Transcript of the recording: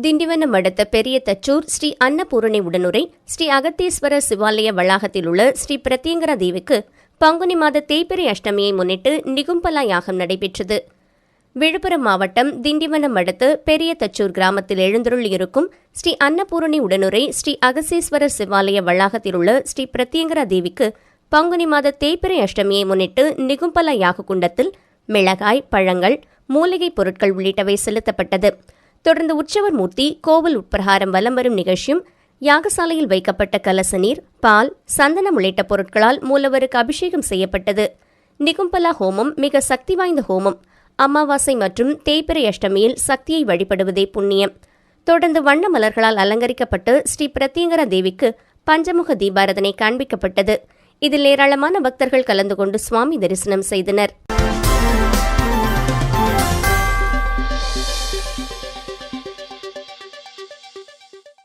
திண்டிவனம் அடுத்த பெரிய தச்சூர் ஸ்ரீ அன்னபூரணி உடனுரை ஸ்ரீ அகத்தீஸ்வரர் சிவாலய வளாகத்தில் உள்ள ஸ்ரீ பிரத்யங்கரா தேவிக்கு பங்குனி மாத தேய்பிறை அஷ்டமியை முன்னிட்டு நிகும்பலா யாகம் நடைபெற்றது. விழுப்புரம் மாவட்டம் திண்டிவனம் அடுத்த பெரிய தச்சூர் கிராமத்தில் எழுந்தருள் இருக்கும் ஸ்ரீ அன்னபூரணி உடனுரை ஸ்ரீ அகத்தீஸ்வரர் சிவாலய வளாகத்தில் உள்ள ஸ்ரீ பிரத்யங்கரா தேவிக்கு பங்குனி மாத தேய்பிறை அஷ்டமியை முன்னிட்டு நிகும்பலா யாக குண்டத்தில் மிளகாய், பழங்கள், மூலிகைப் பொருட்கள் உள்ளிட்டவை செலுத்தப்பட்டது. தொடர்ந்து உற்சவர் மூர்த்தி கோவில் உட்பிரகாரம் வலம் வரும் நிகழ்ச்சியும் யாகசாலையில் வைக்கப்பட்ட கலச நீர், பால், சந்தனம் உள்ளிட்ட பொருட்களால் மூலவருக்கு அபிஷேகம் செய்யப்பட்டது. நிகும்பலா ஹோமம் மிக சக்தி வாய்ந்த ஹோமம். அமாவாசை மற்றும் தேய்பிறை அஷ்டமியில் சக்தியை வழிபடுவதே புண்ணியம். தொடர்ந்து வண்ண மலர்களால் அலங்கரிக்கப்பட்டு ஸ்ரீ பிரத்யங்கரா தேவிக்கு பஞ்சமுக தீபாராதனை காண்பிக்கப்பட்டது. இதில் ஏராளமான பக்தர்கள் கலந்து கொண்டு சுவாமி தரிசனம் செய்தனர்.